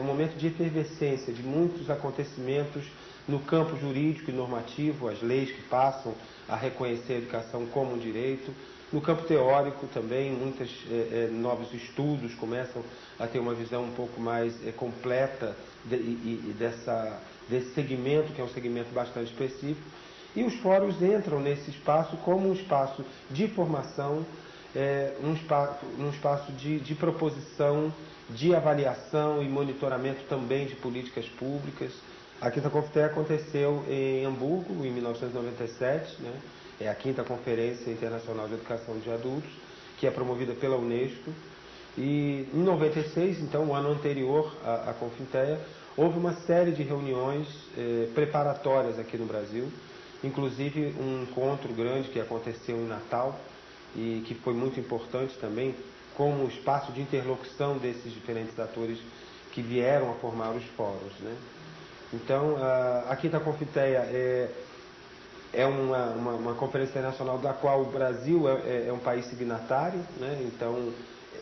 momento de efervescência, de muitos acontecimentos no campo jurídico e normativo, as leis que passam a reconhecer a educação como um direito. No campo teórico também, muitos novos estudos começam a ter uma visão um pouco mais completa desse segmento, que é um segmento bastante específico. E os fóruns entram nesse espaço como um espaço de formação, um espaço de proposição, de avaliação e monitoramento também de políticas públicas. A Quinta Confiteia aconteceu em Hamburgo, em 1997, né? É a 5ª Conferência Internacional de Educação de Adultos, que é promovida pela Unesco. E em 96, então, o ano anterior à Confiteia, houve uma série de reuniões preparatórias aqui no Brasil, inclusive um encontro grande que aconteceu em Natal e que foi muito importante também, como espaço de interlocução desses diferentes atores que vieram a formar os fóruns, né? Então, a Quinta Confiteia é uma conferência internacional da qual o Brasil é um país signatário, né? Então,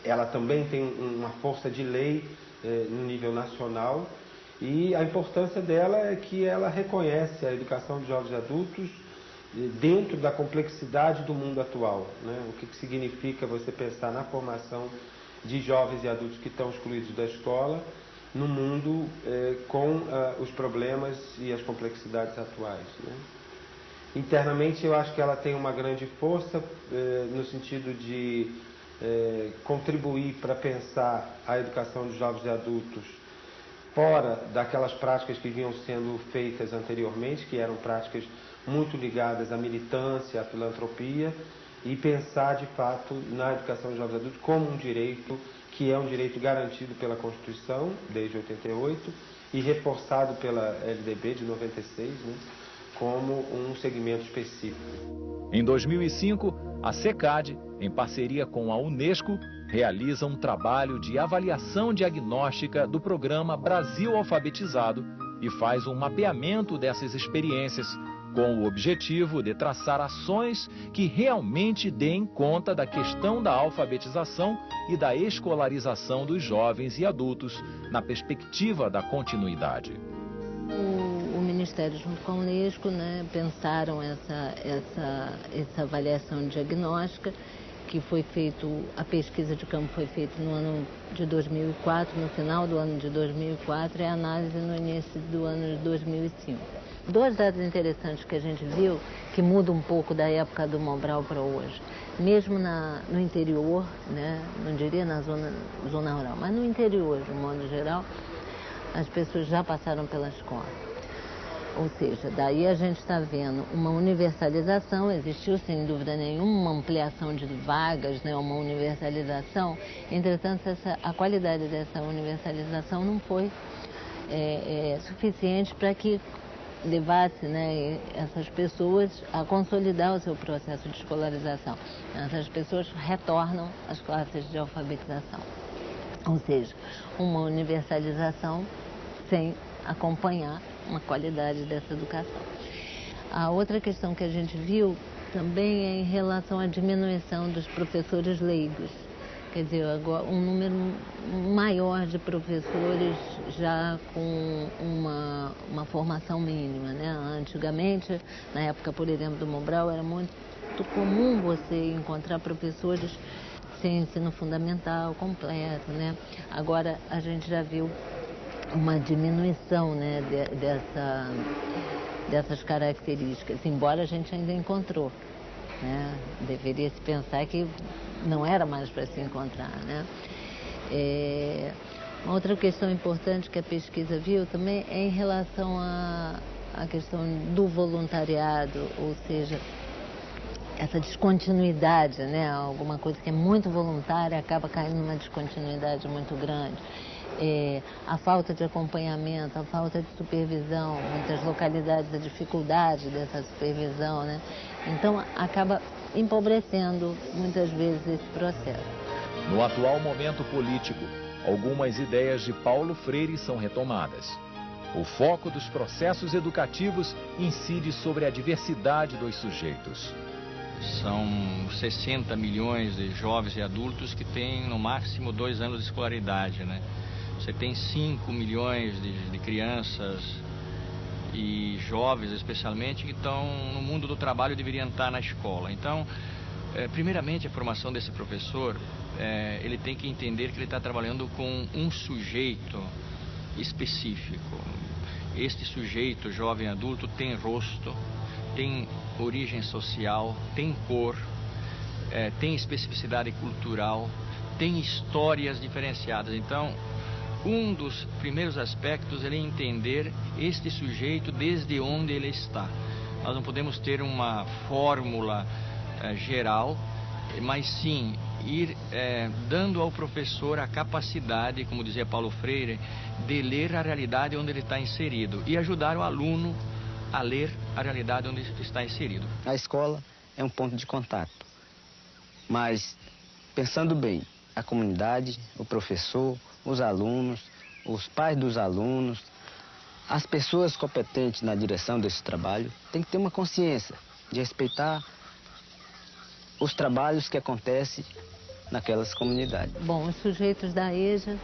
ela também tem uma força de lei no nível nacional, e a importância dela é que ela reconhece a educação de jovens e adultos dentro da complexidade do mundo atual, né? O que significa você pensar na formação de jovens e adultos que estão excluídos da escola no mundo com os problemas e as complexidades atuais, né? Internamente, eu acho que ela tem uma grande força no sentido de contribuir para pensar a educação de jovens e adultos fora daquelas práticas que vinham sendo feitas anteriormente, que eram práticas muito ligadas à militância, à filantropia, e pensar, de fato, na educação de jovens e adultos como um direito, que é um direito garantido pela Constituição, desde 88, e reforçado pela LDB de 96, né, como um segmento específico. Em 2005, a SECAD, em parceria com a Unesco, realiza um trabalho de avaliação diagnóstica do programa Brasil Alfabetizado e faz um mapeamento dessas experiências, com o objetivo de traçar ações que realmente deem conta da questão da alfabetização e da escolarização dos jovens e adultos, na perspectiva da continuidade. O Ministério, junto com a Unesco, né, pensaram essa avaliação diagnóstica, que foi feito, a pesquisa de campo foi feita no ano de 2004, no final do ano de 2004, e a análise no início do ano de 2005. Dois dados interessantes que a gente viu, que mudam um pouco da época do Mobral para hoje. Mesmo no interior, né, não diria na zona rural, mas no interior, de um modo geral, as pessoas já passaram pela escola. Ou seja, daí a gente está vendo uma universalização, existiu sem dúvida nenhuma uma ampliação de vagas, né, uma universalização, entretanto a qualidade dessa universalização não foi suficiente para que levasse, né, essas pessoas a consolidar o seu processo de escolarização. Essas pessoas retornam às classes de alfabetização. Ou seja, uma universalização sem acompanhar uma qualidade dessa educação. A outra questão que a gente viu também é em relação à diminuição dos professores leigos. Quer dizer, agora, um número maior de professores já com uma formação mínima, né? Antigamente, na época, por exemplo, do Mobral, era muito comum você encontrar professores sem ensino fundamental completo, né? Agora, a gente já viu uma diminuição, né, dessas características, embora a gente ainda encontrou, né? Deveria se pensar que não era mais para se encontrar, né? Uma outra questão importante que a pesquisa viu também é em relação à questão do voluntariado, ou seja, essa descontinuidade, né? Alguma coisa que é muito voluntária acaba caindo numa descontinuidade muito grande. A falta de acompanhamento, a falta de supervisão, muitas localidades a dificuldade dessa supervisão, né? Então acaba empobrecendo muitas vezes esse processo. No atual momento político, algumas ideias de Paulo Freire são retomadas. O foco dos processos educativos incide sobre a diversidade dos sujeitos. São 60 milhões de jovens e adultos que têm no máximo 2 anos de escolaridade, né? Você tem 5 milhões de crianças e jovens especialmente que estão no mundo do trabalho, deveriam estar na escola. Então, primeiramente, a formação desse professor, ele tem que entender que ele está trabalhando com um sujeito específico. Este sujeito, jovem adulto, tem rosto, tem origem social, tem cor, tem especificidade cultural, tem histórias diferenciadas. Então, um dos primeiros aspectos é entender este sujeito desde onde ele está. Nós não podemos ter uma fórmula geral, mas sim ir dando ao professor a capacidade, como dizia Paulo Freire, de ler a realidade onde ele está inserido e ajudar o aluno a ler a realidade onde está inserido. A escola é um ponto de contato, mas pensando bem, a comunidade, o professor, os alunos, os pais dos alunos, as pessoas competentes na direção desse trabalho têm que ter uma consciência de respeitar os trabalhos que acontecem naquelas comunidades. Bom, os sujeitos da EJA,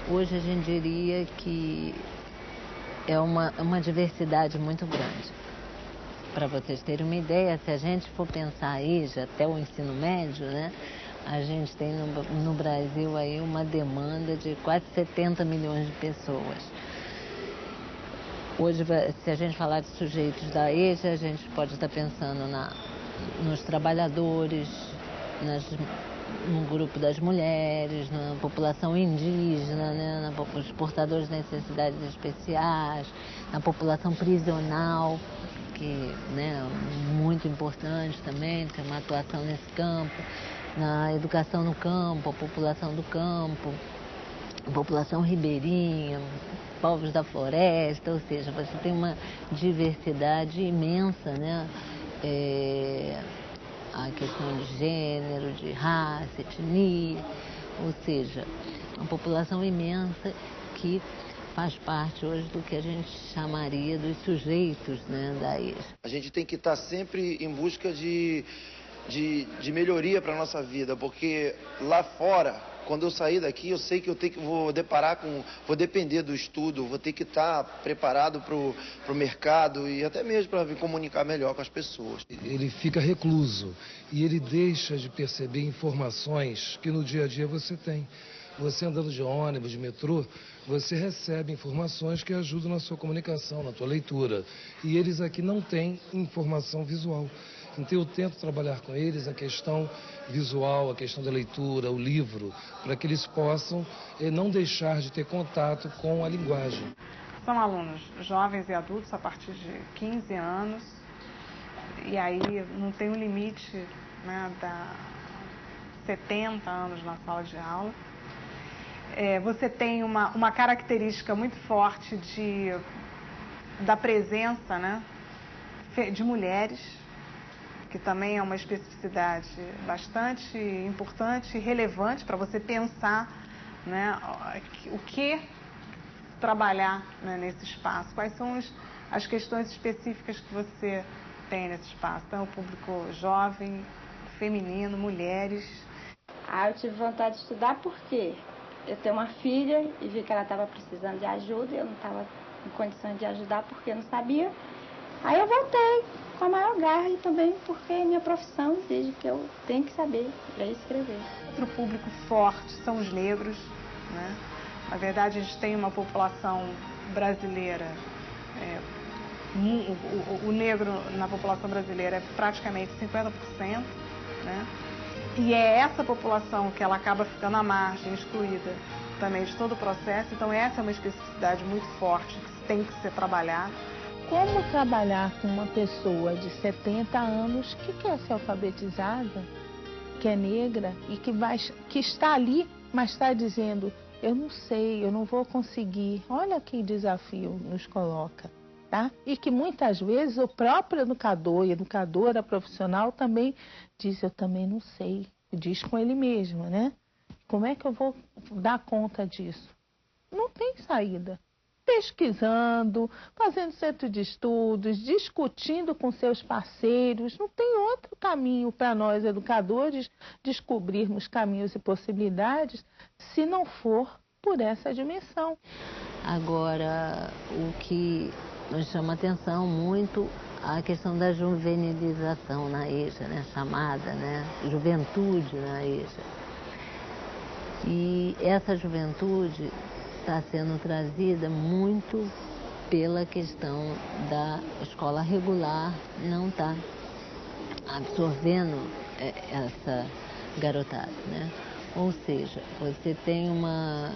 hoje a gente diria que é uma diversidade muito grande. Para vocês terem uma ideia, se a gente for pensar a EJA até o ensino médio, né, a gente tem no Brasil aí uma demanda de quase 70 milhões de pessoas. Hoje, se a gente falar de sujeitos da EJA, a gente pode estar pensando nos trabalhadores, no grupo das mulheres, na população indígena, né, nos portadores de necessidades especiais, na população prisional, que é muito importante também, tem uma atuação nesse campo, na educação no campo, a população do campo, a população ribeirinha, povos da floresta, ou seja, você tem uma diversidade imensa, né? A questão de gênero, de raça, etnia, ou seja, uma população imensa que faz parte hoje do que a gente chamaria dos sujeitos, né, da EJA. A gente tem que estar sempre em busca de melhoria para a nossa vida, porque lá fora, quando eu sair daqui, eu sei que vou depender do estudo, vou ter que estar preparado para o mercado e até mesmo para me comunicar melhor com as pessoas. Ele fica recluso e ele deixa de perceber informações que no dia a dia você tem. Você andando de ônibus, de metrô, você recebe informações que ajudam na sua comunicação, na sua leitura. E eles aqui não têm informação visual. Então eu tento trabalhar com eles a questão visual, a questão da leitura, o livro, para que eles possam não deixar de ter contato com a linguagem. São alunos jovens e adultos a partir de 15 anos, e aí não tem um limite, né, da 70 anos na sala de aula. Você tem uma característica muito forte da presença, né, de mulheres, que também é uma especificidade bastante importante e relevante para você pensar, né, o que trabalhar, né, nesse espaço, quais são as questões específicas que você tem nesse espaço. Então, o público jovem, feminino, mulheres. Eu tive vontade de estudar porque eu tenho uma filha e vi que ela estava precisando de ajuda e eu não estava em condições de ajudar porque eu não sabia. Aí eu voltei com a maior garra e também porque minha profissão exige que eu tenho que saber ler e escrever. Outro público forte são os negros, né? Na verdade, a gente tem uma população brasileira, o negro na população brasileira é praticamente 50%, né? E é essa população que ela acaba ficando à margem, excluída também de todo o processo. Então essa é uma especificidade muito forte que tem que ser trabalhada. Como trabalhar com uma pessoa de 70 anos que quer ser alfabetizada, que é negra e que está ali, mas está dizendo, eu não sei, eu não vou conseguir. Olha que desafio nos coloca, tá? E que muitas vezes o próprio educador e educadora profissional também diz, eu também não sei. Diz com ele mesmo, né? Como é que eu vou dar conta disso? Não tem saída. Pesquisando, fazendo centro de estudos, discutindo com seus parceiros. Não tem outro caminho para nós, educadores, descobrirmos caminhos e possibilidades se não for por essa dimensão. Agora, o que nos chama atenção muito a questão da juvenilização na EJA, né? Chamada, né? Juventude na EJA. E essa juventude está sendo trazida muito pela questão da escola regular não estar absorvendo essa garotada, né? Ou seja, você tem uma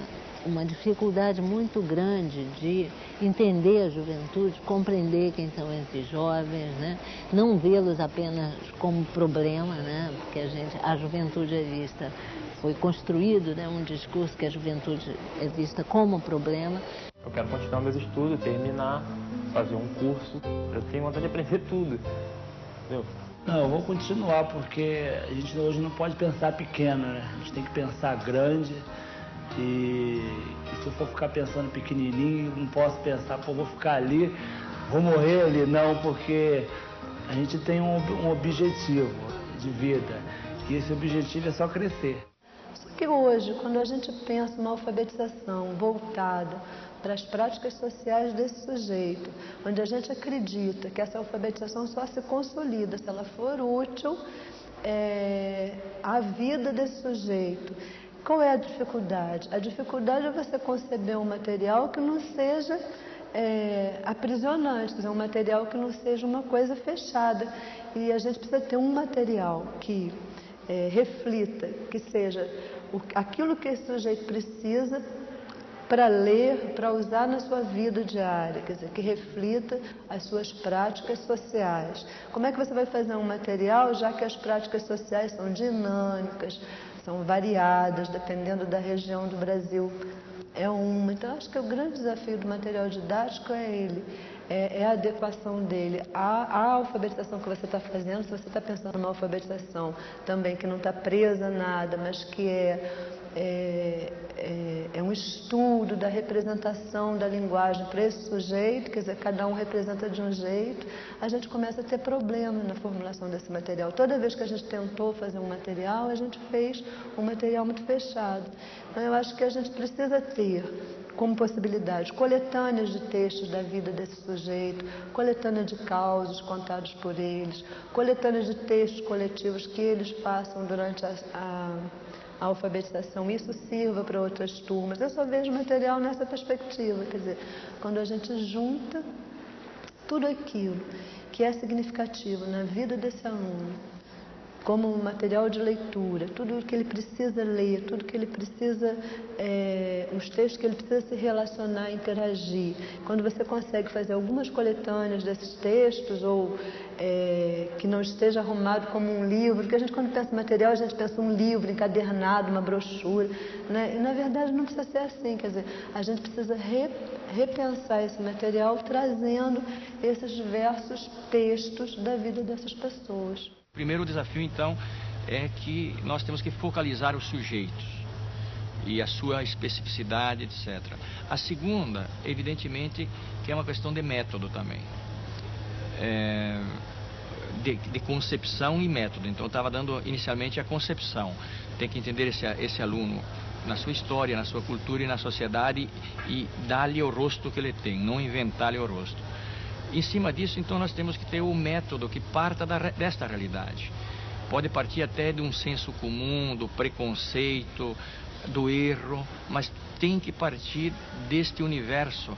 dificuldade muito grande de entender a juventude, compreender quem são esses jovens, né? Não vê-los apenas como problema, né? Porque a juventude é vista, foi construído, né, um discurso que a juventude é vista como problema. Eu quero continuar meus estudos, terminar, fazer um curso. Eu tenho vontade de aprender tudo, entendeu? Não, eu vou continuar porque a gente hoje não pode pensar pequeno, né? A gente tem que pensar grande. E se eu for ficar pensando pequenininho, não posso pensar, pô, vou ficar ali, vou morrer ali, não, porque a gente tem um objetivo de vida e esse objetivo é só crescer. Só que hoje, quando a gente pensa uma alfabetização voltada para as práticas sociais desse sujeito, onde a gente acredita que essa alfabetização só se consolida se ela for útil à vida desse sujeito. Qual é a dificuldade? A dificuldade é você conceber um material que não seja aprisionante, um material que não seja uma coisa fechada. E a gente precisa ter um material que reflita, que seja aquilo que esse sujeito precisa para ler, para usar na sua vida diária, quer dizer, que reflita as suas práticas sociais. Como é que você vai fazer um material, já que as práticas sociais são dinâmicas, são variadas, dependendo da região do Brasil? Então, acho que o grande desafio do material didático é a adequação dele à alfabetização que você está fazendo. Se você está pensando numa alfabetização também que não está presa a nada, mas que é um estudo da representação da linguagem para esse sujeito, quer dizer, cada um representa de um jeito, a gente começa a ter problema na formulação desse material. Toda vez que a gente tentou fazer um material, a gente fez um material muito fechado. Então, eu acho que a gente precisa ter como possibilidade coletâneas de textos da vida desse sujeito, coletânea de causos contados por eles, coletâneas de textos coletivos que eles façam durante a alfabetização, isso sirva para outras turmas. Eu só vejo material nessa perspectiva, quer dizer, quando a gente junta tudo aquilo que é significativo na vida desse aluno, como um material de leitura, tudo o que ele precisa ler, tudo que ele precisa, os textos que ele precisa se relacionar, interagir. Quando você consegue fazer algumas coletâneas desses textos, ou que não esteja arrumado como um livro, porque a gente, quando pensa em material, a gente pensa um livro encadernado, uma brochura, né? E, na verdade, não precisa ser assim, quer dizer, a gente precisa repensar esse material trazendo esses diversos textos da vida dessas pessoas. O primeiro desafio, então, é que nós temos que focalizar os sujeitos e a sua especificidade, etc. A segunda, evidentemente, que é uma questão de método também, de concepção e método. Então, eu estava dando inicialmente a concepção. Tem que entender esse aluno na sua história, na sua cultura e na sociedade e dar-lhe o rosto que ele tem, não inventar-lhe o rosto. Em cima disso, então, nós temos que ter o método que parta desta realidade. Pode partir até de um senso comum, do preconceito, do erro, mas tem que partir deste universo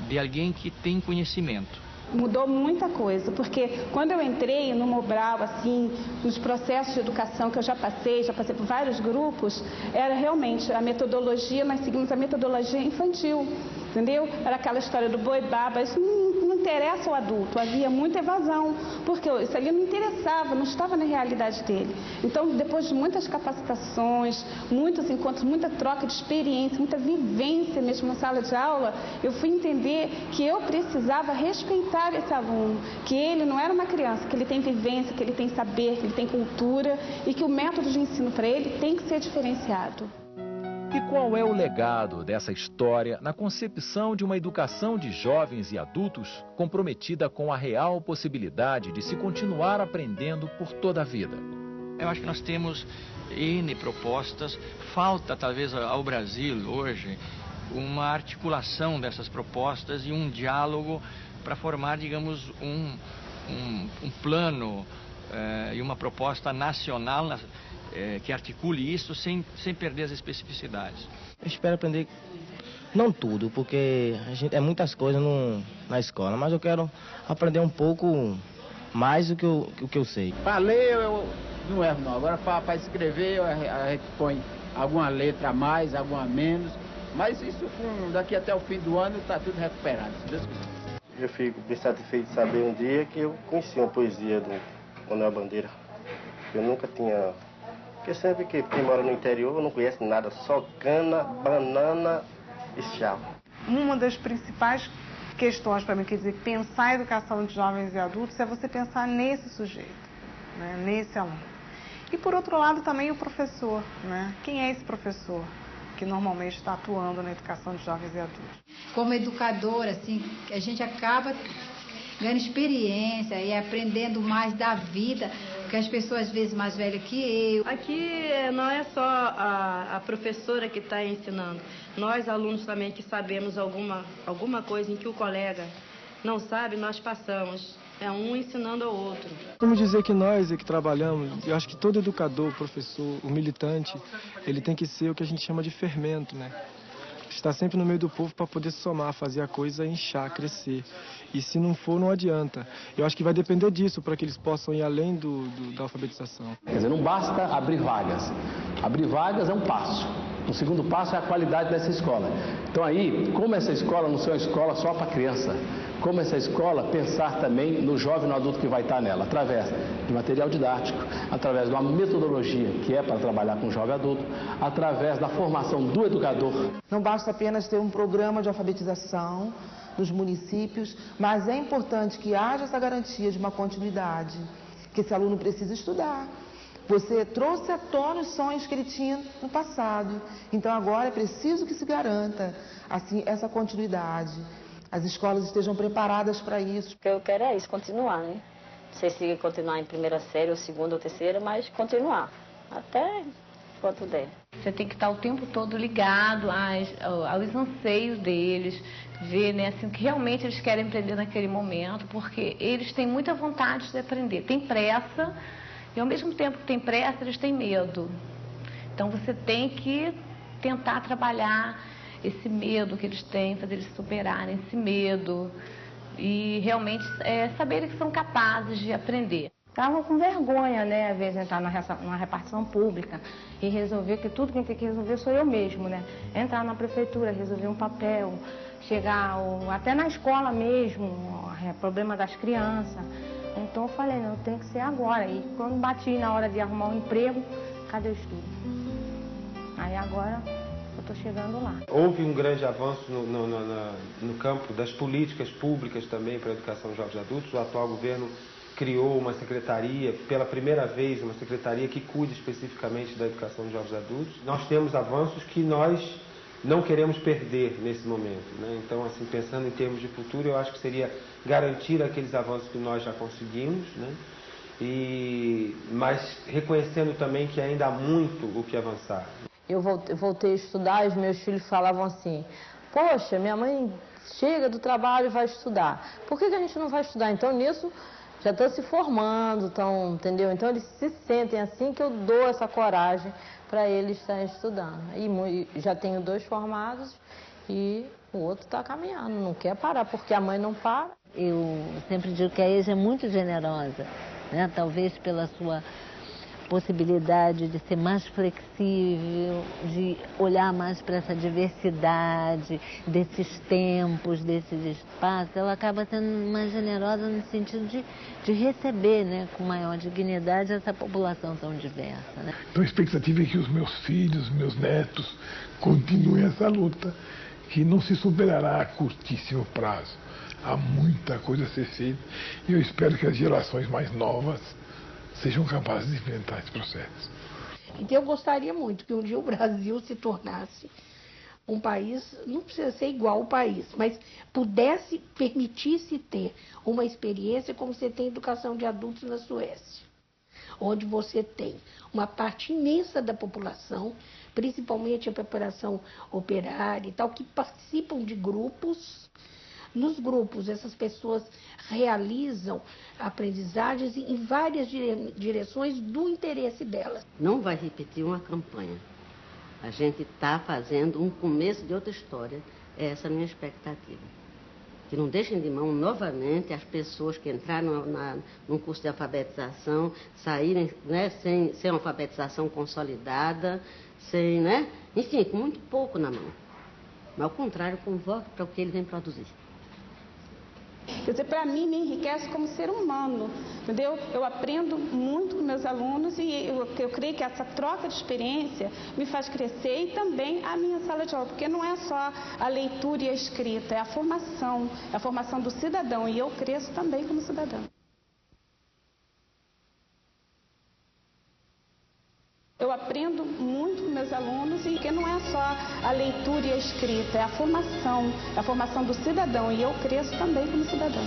de alguém que tem conhecimento. Mudou muita coisa, porque quando eu entrei no Mobral, assim, nos processos de educação que eu já passei por vários grupos, era realmente a metodologia, nós seguimos a metodologia infantil, entendeu? Era aquela história do boi baba, isso não interessa ao adulto, havia muita evasão, porque isso ali não interessava, não estava na realidade dele. Então, depois de muitas capacitações, muitos encontros, muita troca de experiência, muita vivência mesmo na sala de aula, eu fui entender que eu precisava respeitar esse aluno, que ele não era uma criança, que ele tem vivência, que ele tem saber, que ele tem cultura e que o método de ensino para ele tem que ser diferenciado. E qual é o legado dessa história na concepção de uma educação de jovens e adultos comprometida com a real possibilidade de se continuar aprendendo por toda a vida? Eu acho que nós temos N propostas, falta talvez ao Brasil hoje uma articulação dessas propostas e um diálogo para formar, digamos, um plano e uma proposta nacional que articule isso sem perder as especificidades. Eu espero aprender, não tudo, porque é muitas coisas na escola, mas eu quero aprender um pouco mais do que eu sei. Para ler eu não erro não, agora para escrever a gente põe alguma letra a mais, alguma a menos, mas isso daqui até o fim do ano está tudo recuperado, se Deus quiser. Eu fico bem satisfeito de saber um dia que eu conheci uma poesia do Manuel Bandeira. Eu nunca tinha... Porque sempre quem mora no interior não conhece nada, só cana, banana e chá. Uma das principais questões para mim, quer dizer, pensar a educação de jovens e adultos é você pensar nesse sujeito, né, nesse aluno. E por outro lado também o professor, né? Quem é esse professor que normalmente está atuando na educação de jovens e adultos? Como educadora, assim, a gente acaba ganhando experiência e aprendendo mais da vida, porque as pessoas às vezes mais velhas que eu. Aqui não é só a professora que está ensinando, nós alunos também que sabemos alguma coisa em que o colega não sabe, nós passamos. É um ensinando ao outro. Como dizer que nós que trabalhamos, eu acho que todo educador, professor, o militante, ele tem que ser o que a gente chama de fermento, né? Estar sempre no meio do povo para poder somar, fazer a coisa inchar, crescer. E se não for, não adianta. Eu acho que vai depender disso para que eles possam ir além da alfabetização. Quer dizer, não basta abrir vagas. Abrir vagas é um passo. O segundo passo é a qualidade dessa escola. Então aí, como essa escola não ser uma escola só para criança, como essa escola pensar também no jovem e no adulto que vai estar nela, através de material didático, através de uma metodologia que é para trabalhar com o jovem adulto, através da formação do educador. Não basta apenas ter um programa de alfabetização nos municípios, mas é importante que haja essa garantia de uma continuidade, que esse aluno precisa estudar. Você trouxe à tona os sonhos que ele tinha no passado. Então agora é preciso que se garanta assim essa continuidade. As escolas estejam preparadas para isso. O que eu quero é isso, continuar, né? Não sei se continuar em primeira série, ou segunda, ou terceira, mas continuar. Até quanto der. Você tem que estar o tempo todo ligado aos anseios deles, ver, né, assim, o que realmente eles querem aprender naquele momento, porque eles têm muita vontade de aprender. Tem pressa, e ao mesmo tempo que tem pressa, eles têm medo. Então você tem que tentar trabalhar esse medo que eles têm, fazer eles superarem esse medo e realmente saberem que são capazes de aprender. Estavam com vergonha, né, às vezes, entrar numa repartição pública e resolver que tudo quem tem que resolver sou eu mesmo, né? Entrar na prefeitura, resolver um papel, chegar até na escola mesmo, problema das crianças. Então eu falei, não, tem que ser agora. E quando bati na hora de arrumar um emprego, cadê o estudo? Aí agora eu estou chegando lá. Houve um grande avanço no campo das políticas públicas também para a educação de jovens e adultos. O atual governo criou uma secretaria, pela primeira vez, uma secretaria que cuide especificamente da educação de jovens e adultos. Nós temos avanços que nós não queremos perder nesse momento, né? Então, assim, pensando em termos de futuro, eu acho que seria garantir aqueles avanços que nós já conseguimos, né? Mas reconhecendo também que ainda há muito o que avançar. Eu voltei a estudar e os meus filhos falavam assim, poxa, minha mãe chega do trabalho e vai estudar. Por que a gente não vai estudar? Então, nisso, já estão se formando, entendeu? Então, eles se sentem assim que eu dou essa coragem para eles estarem estudando. E já tenho 2 formados e o outro está caminhando, não quer parar, porque a mãe não para. Eu sempre digo que a EJA é muito generosa, né? Talvez pela sua possibilidade de ser mais flexível, de olhar mais para essa diversidade, desses tempos, desses espaços, ela acaba sendo mais generosa no sentido de receber, né, com maior dignidade essa população tão diversa, né? Então a expectativa é que os meus filhos, meus netos, continuem essa luta, que não se superará a curtíssimo prazo. Há muita coisa a ser feita e eu espero que as gerações mais novas sejam capazes de enfrentar esse processo. Então eu gostaria muito que um dia o Brasil se tornasse um país, não precisa ser igual ao país, mas pudesse, permitisse ter uma experiência como você tem educação de adultos na Suécia, onde você tem uma parte imensa da população, principalmente a população operária e tal, que participam de grupos Nos grupos, essas pessoas realizam aprendizagens em várias direções do interesse delas. Não vai repetir uma campanha. A gente está fazendo um começo de outra história. Essa é a minha expectativa. Que não deixem de mão novamente as pessoas que entraram num curso de alfabetização, saírem, né, sem alfabetização consolidada, sem, né, enfim, com muito pouco na mão. Mas, ao contrário, convoco para o que ele vem produzir. Quer dizer, para mim, me enriquece como ser humano, entendeu? Eu aprendo muito com meus alunos e eu creio que essa troca de experiência me faz crescer e também a minha sala de aula, porque não é só a leitura e a escrita, é a formação do cidadão, e eu cresço também como cidadão. Eu aprendo muito com meus alunos, e que não é só a leitura e a escrita, é a formação do cidadão, e eu cresço também como cidadão.